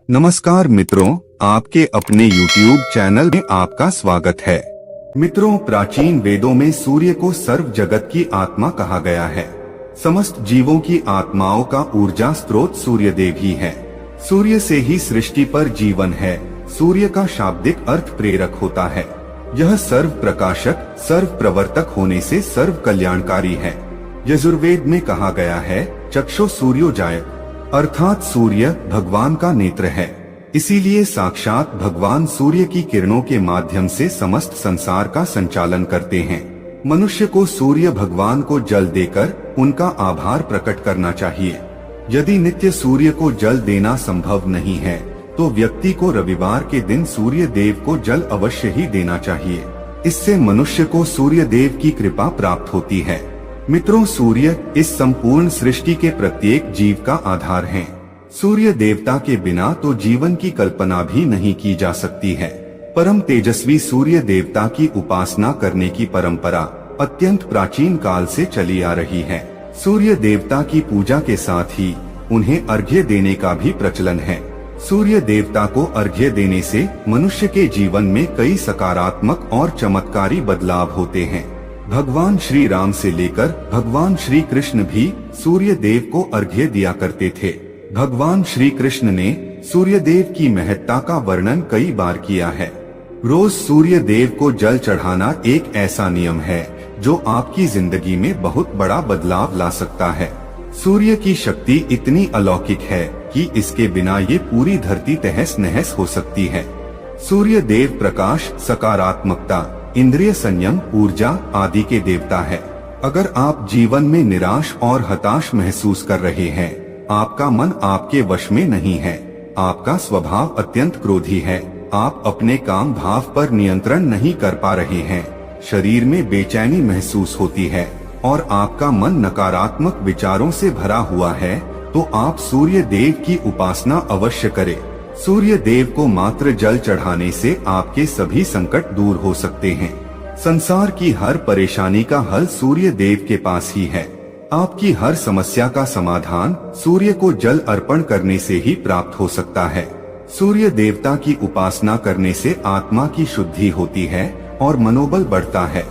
नमस्कार मित्रों, आपके अपने YouTube चैनल में आपका स्वागत है। मित्रों, प्राचीन वेदों में सूर्य को सर्व जगत की आत्मा कहा गया है। समस्त जीवों की आत्माओं का ऊर्जा स्रोत सूर्य देव ही है। सूर्य से ही सृष्टि पर जीवन है। सूर्य का शाब्दिक अर्थ प्रेरक होता है। यह सर्व प्रकाशक, सर्व प्रवर्तक होने से सर्व कल्याणकारी है। यजुर्वेद में कहा गया है, चक्षु सूर्योजायत, अर्थात सूर्य भगवान का नेत्र है। इसीलिए साक्षात भगवान सूर्य की किरणों के माध्यम से समस्त संसार का संचालन करते हैं। मनुष्य को सूर्य भगवान को जल देकर उनका आभार प्रकट करना चाहिए। यदि नित्य सूर्य को जल देना संभव नहीं है तो व्यक्ति को रविवार के दिन सूर्य देव को जल अवश्य ही देना चाहिए। इससे मनुष्य को सूर्य देव की कृपा प्राप्त होती है। मित्रों, सूर्य इस संपूर्ण सृष्टि के प्रत्येक जीव का आधार है। सूर्य देवता के बिना तो जीवन की कल्पना भी नहीं की जा सकती है। परम तेजस्वी सूर्य देवता की उपासना करने की परंपरा अत्यंत प्राचीन काल से चली आ रही है। सूर्य देवता की पूजा के साथ ही उन्हें अर्घ्य देने का भी प्रचलन है। सूर्य देवता को अर्घ्य देने से मनुष्य के जीवन में कई सकारात्मक और चमत्कारी बदलाव होते हैं। भगवान श्री राम से लेकर भगवान श्री कृष्ण भी सूर्य देव को अर्घ्य दिया करते थे। भगवान श्री कृष्ण ने सूर्य देव की महत्ता का वर्णन कई बार किया है। रोज सूर्य देव को जल चढ़ाना एक ऐसा नियम है जो आपकी जिंदगी में बहुत बड़ा बदलाव ला सकता है। सूर्य की शक्ति इतनी अलौकिक है कि इसके बिना ये पूरी धरती तहस नहस हो सकती है। सूर्य देव प्रकाश, सकारात्मकता, इंद्रिय संयम, ऊर्जा आदि के देवता है। अगर आप जीवन में निराश और हताश महसूस कर रहे हैं, आपका मन आपके वश में नहीं है, आपका स्वभाव अत्यंत क्रोधी है, आप अपने काम भाव पर नियंत्रण नहीं कर पा रहे हैं, शरीर में बेचैनी महसूस होती है और आपका मन नकारात्मक विचारों से भरा हुआ है, तो आप सूर्य देव की उपासना अवश्य करें। सूर्य देव को मात्र जल चढ़ाने से आपके सभी संकट दूर हो सकते हैं। संसार की हर परेशानी का हल सूर्य देव के पास ही है। आपकी हर समस्या का समाधान सूर्य को जल अर्पण करने से ही प्राप्त हो सकता है। सूर्य देवता की उपासना करने से आत्मा की शुद्धि होती है और मनोबल बढ़ता है।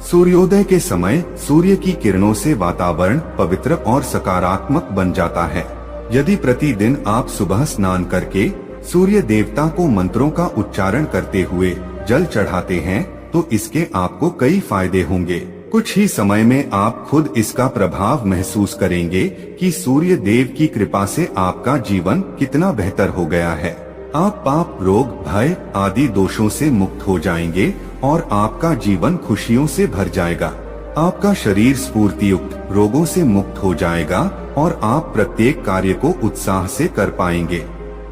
सूर्योदय के समय सूर्य की किरणों से वातावरण पवित्र और सकारात्मक बन जाता है। यदि प्रतिदिन आप सुबह स्नान करके सूर्य देवता को मंत्रों का उच्चारण करते हुए जल चढ़ाते हैं तो इसके आपको कई फायदे होंगे। कुछ ही समय में आप खुद इसका प्रभाव महसूस करेंगे कि सूर्य देव की कृपा से आपका जीवन कितना बेहतर हो गया है। आप पाप, रोग, भय आदि दोषों से मुक्त हो जाएंगे और आपका जीवन खुशियों से भर जाएगा। आपका शरीर स्फूर्ति युक्त, रोगों से मुक्त हो जाएगा और आप प्रत्येक कार्य को उत्साह से कर पाएंगे।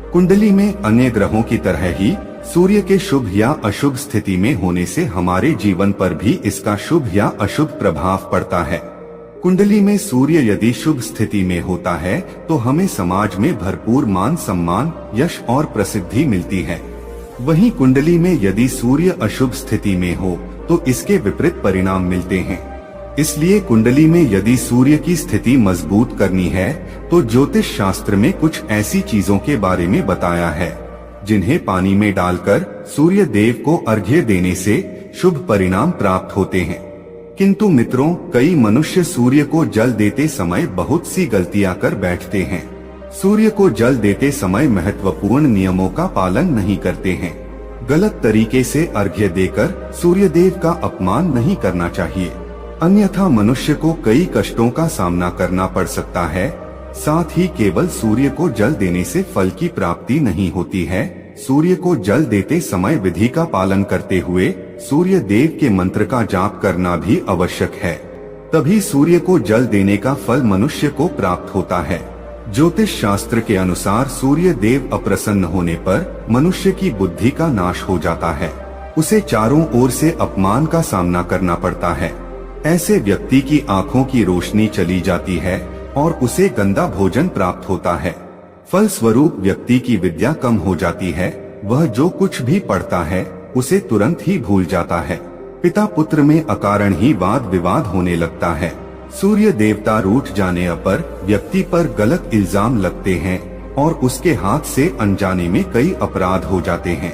कुंडली में अन्य ग्रहों की तरह ही सूर्य के शुभ या अशुभ स्थिति में होने से हमारे जीवन पर भी इसका शुभ या अशुभ प्रभाव पड़ता है। कुंडली में सूर्य यदि शुभ स्थिति में होता है तो हमें समाज में भरपूर मान सम्मान, यश और प्रसिद्धि मिलती है। वहीं कुंडली में यदि सूर्य अशुभ स्थिति में हो तो इसके विपरीत परिणाम मिलते हैं। इसलिए कुंडली में यदि सूर्य की स्थिति मजबूत करनी है तो ज्योतिष शास्त्र में कुछ ऐसी चीजों के बारे में बताया है जिन्हें पानी में डालकर सूर्य देव को अर्घ्य देने से शुभ परिणाम प्राप्त होते हैं। किंतु मित्रों, कई मनुष्य सूर्य को जल देते समय बहुत सी गलतियां कर बैठते हैं। सूर्य को जल देते समय महत्वपूर्ण नियमों का पालन नहीं करते हैं। गलत तरीके से अर्घ्य देकर सूर्य देव का अपमान नहीं करना चाहिए, अन्यथा मनुष्य को कई कष्टों का सामना करना पड़ सकता है। साथ ही केवल सूर्य को जल देने से फल की प्राप्ति नहीं होती है। सूर्य को जल देते समय विधि का पालन करते हुए सूर्य देव के मंत्र का जाप करना भी आवश्यक है। तभी सूर्य को जल देने का फल मनुष्य को प्राप्त होता है। ज्योतिष शास्त्र के अनुसार सूर्य देव अप्रसन्न होने पर मनुष्य की बुद्धि का नाश हो जाता है। उसे चारों ओर से अपमान का सामना करना पड़ता है। ऐसे व्यक्ति की आंखों की रोशनी चली जाती है और उसे गंदा भोजन प्राप्त होता है। फल स्वरूप व्यक्ति की विद्या कम हो जाती है। वह जो कुछ भी पढ़ता है उसे तुरंत ही भूल जाता है। पिता पुत्र में अकारण ही वाद विवाद होने लगता है। सूर्य देवता रूठ जाने पर व्यक्ति पर गलत इल्जाम लगते हैं। और उसके हाथ से अनजाने में कई अपराध हो जाते हैं।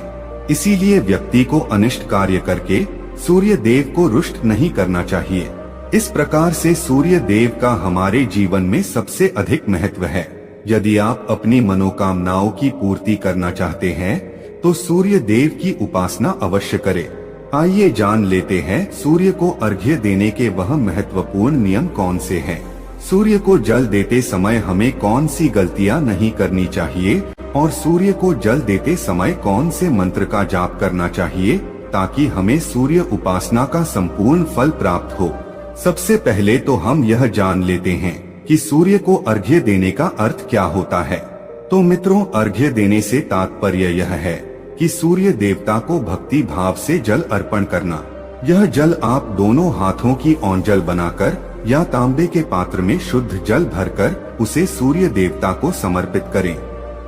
इसीलिए व्यक्ति को अनिष्ट कार्य करके सूर्य देव को रुष्ट नहीं करना चाहिए। इस प्रकार से सूर्य देव का हमारे जीवन में सबसे अधिक महत्व है। यदि आप अपनी मनोकामनाओं की पूर्ति करना चाहते हैं तो सूर्य देव की उपासना अवश्य करें। आइए जान लेते हैं सूर्य को अर्घ्य देने के वह महत्वपूर्ण नियम कौन से हैं। सूर्य को जल देते समय हमें कौन सी गलतियां नहीं करनी चाहिए और सूर्य को जल देते समय कौन से मंत्र का जाप करना चाहिए ताकि हमें सूर्य उपासना का संपूर्ण फल प्राप्त हो। सबसे पहले तो हम यह जान लेते हैं कि सूर्य को अर्घ्य देने का अर्थ क्या होता है। तो मित्रों, अर्घ्य देने से तात्पर्य यह है कि सूर्य देवता को भक्ति भाव से जल अर्पण करना। यह जल आप दोनों हाथों की ओंजल बनाकर या तांबे के पात्र में शुद्ध जल भरकर उसे सूर्य देवता को समर्पित करें।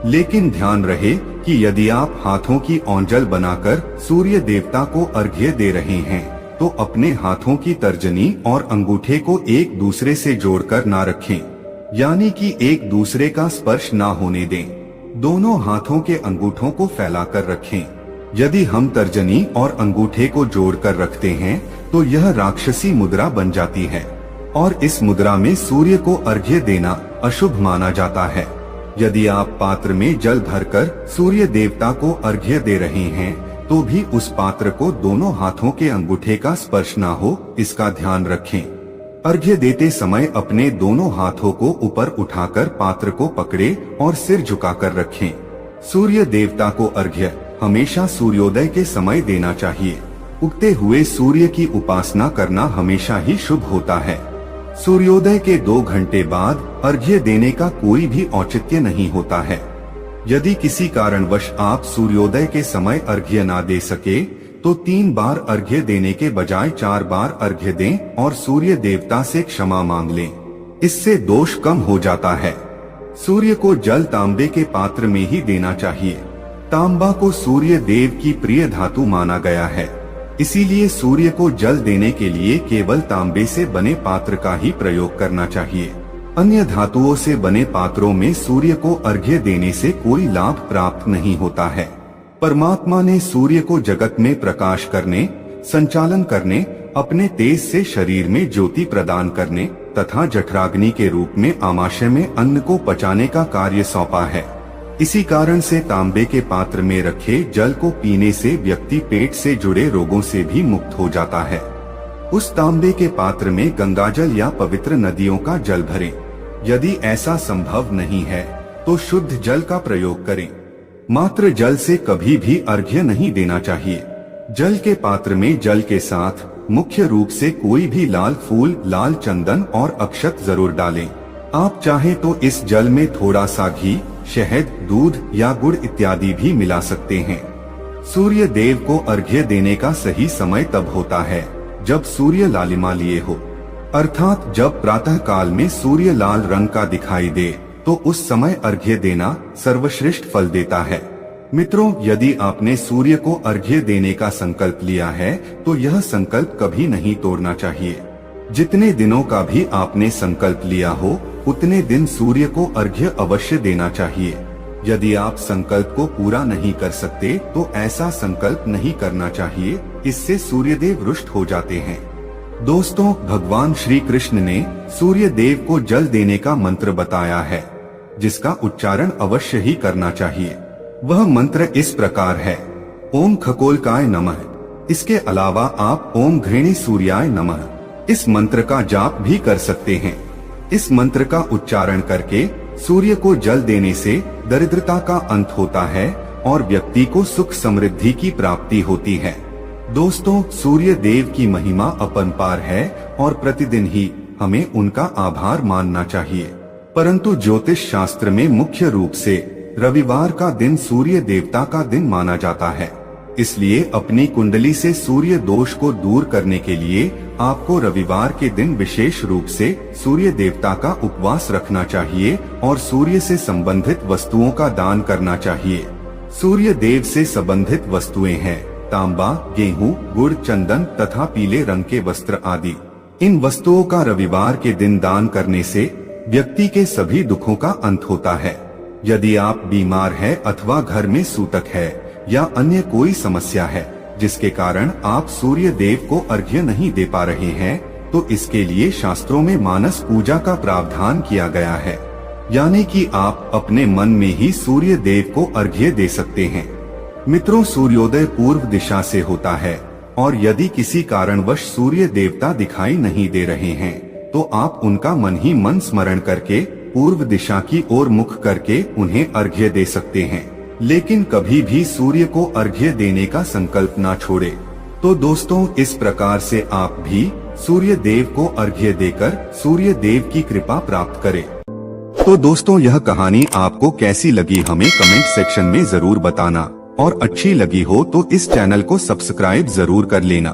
लेकिन ध्यान रहे कि यदि आप हाथों की ओंजल बनाकर सूर्य देवता को अर्घ्य दे रहे हैं तो अपने हाथों की तर्जनी और अंगूठे को एक दूसरे से जोड़कर ना रखें, यानी कि एक दूसरे का स्पर्श ना होने दें। दोनों हाथों के अंगूठों को फैलाकर रखें। यदि हम तर्जनी और अंगूठे को जोड़कर रखते हैं तो यह राक्षसी मुद्रा बन जाती है और इस मुद्रा में सूर्य को अर्घ्य देना अशुभ माना जाता है। यदि आप पात्र में जल भरकर सूर्य देवता को अर्घ्य दे रहे हैं तो भी उस पात्र को दोनों हाथों के अंगूठे का स्पर्श ना हो, इसका ध्यान रखें। अर्घ्य देते समय अपने दोनों हाथों को ऊपर उठाकर पात्र को पकड़े और सिर झुकाकर रखें। सूर्य देवता को अर्घ्य हमेशा सूर्योदय के समय देना चाहिए। उगते हुए सूर्य की उपासना करना हमेशा ही शुभ होता है। सूर्योदय के 2 घंटे बाद अर्घ्य देने का कोई भी औचित्य नहीं होता है। यदि किसी कारणवश आप सूर्योदय के समय अर्घ्य ना दे सके तो 3 बार अर्घ्य देने के बजाय 4 बार अर्घ्य दें और सूर्य देवता से क्षमा मांग लें। इससे दोष कम हो जाता है। सूर्य को जल तांबे के पात्र में ही देना चाहिए। तांबा को सूर्य देव की प्रिय धातु माना गया है। इसीलिए सूर्य को जल देने के लिए केवल तांबे से बने पात्र का ही प्रयोग करना चाहिए। अन्य धातुओं से बने पात्रों में सूर्य को अर्घ्य देने से कोई लाभ प्राप्त नहीं होता है। परमात्मा ने सूर्य को जगत में प्रकाश करने, संचालन करने, अपने तेज से शरीर में ज्योति प्रदान करने तथा जठराग्नि के रूप में आमाशय में अन्न को पचाने का कार्य सौंपा है। इसी कारण से तांबे के पात्र में रखे जल को पीने से व्यक्ति पेट से जुड़े रोगों से भी मुक्त हो जाता है। उस तांबे के पात्र में गंगाजल या पवित्र नदियों का जल भरें। यदि ऐसा संभव नहीं है तो शुद्ध जल का प्रयोग करें। मात्र जल से कभी भी अर्घ्य नहीं देना चाहिए। जल के पात्र में जल के साथ मुख्य रूप से कोई भी लाल फूल, लाल चंदन और अक्षत जरूर डालें। आप चाहें तो इस जल में थोड़ा सा घी, शहद, दूध या गुड़ इत्यादि भी मिला सकते हैं। सूर्य देव को अर्घ्य देने का सही समय तब होता है जब सूर्य लालिमा लिए हो, अर्थात जब प्रातः काल में सूर्य लाल रंग का दिखाई दे तो उस समय अर्घ्य देना सर्वश्रेष्ठ फल देता है। मित्रों, यदि आपने सूर्य को अर्घ्य देने का संकल्प लिया है तो यह संकल्प कभी नहीं तोड़ना चाहिए। जितने दिनों का भी आपने संकल्प लिया हो उतने दिन सूर्य को अर्घ्य अवश्य देना चाहिए। यदि आप संकल्प को पूरा नहीं कर सकते तो ऐसा संकल्प नहीं करना चाहिए, इससे सूर्यदेव रुष्ट हो जाते हैं। दोस्तों, भगवान श्री कृष्ण ने सूर्य देव को जल देने का मंत्र बताया है जिसका उच्चारण अवश्य ही करना चाहिए। वह मंत्र इस प्रकार है: ओम खगोलकाय नमः। इसके अलावा आप ओम घृणी सूर्याय नमः इस मंत्र का जाप भी कर सकते हैं। इस मंत्र का उच्चारण करके सूर्य को जल देने से दरिद्रता का अंत होता है और व्यक्ति को सुख समृद्धि की प्राप्ति होती है। दोस्तों, सूर्य देव की महिमा अपरंपार है और प्रतिदिन ही हमें उनका आभार मानना चाहिए। परंतु ज्योतिष शास्त्र में मुख्य रूप से रविवार का दिन सूर्य देवता का दिन माना जाता है। इसलिए अपनी कुंडली से सूर्य दोष को दूर करने के लिए आपको रविवार के दिन विशेष रूप से सूर्य देवता का उपवास रखना चाहिए और सूर्य से संबंधित वस्तुओं का दान करना चाहिए। सूर्य देव से संबंधित वस्तुएं हैं तांबा, गेहूं, गुड़, चंदन तथा पीले रंग के वस्त्र आदि। इन वस्तुओं का रविवार के दिन दान करने से व्यक्ति के सभी दुखों का अंत होता है। यदि आप बीमार है अथवा घर में सूतक है या अन्य कोई समस्या है जिसके कारण आप सूर्य देव को अर्घ्य नहीं दे पा रहे हैं, तो इसके लिए शास्त्रों में मानस पूजा का प्रावधान किया गया है, यानी कि आप अपने मन में ही सूर्य देव को अर्घ्य दे सकते हैं। मित्रों, सूर्योदय पूर्व दिशा से होता है और यदि किसी कारणवश सूर्य देवता दिखाई नहीं दे रहे हैं तो आप उनका मन ही मन स्मरण करके पूर्व दिशा की ओर मुख करके उन्हें अर्घ्य दे सकते हैं, लेकिन कभी भी सूर्य को अर्घ्य देने का संकल्प ना छोड़े। तो दोस्तों, इस प्रकार से आप भी सूर्य देव को अर्घ्य देकर सूर्य देव की कृपा प्राप्त करें। तो दोस्तों, यह कहानी आपको कैसी लगी हमें कमेंट सेक्शन में जरूर बताना, और अच्छी लगी हो तो इस चैनल को सब्सक्राइब जरूर कर लेना।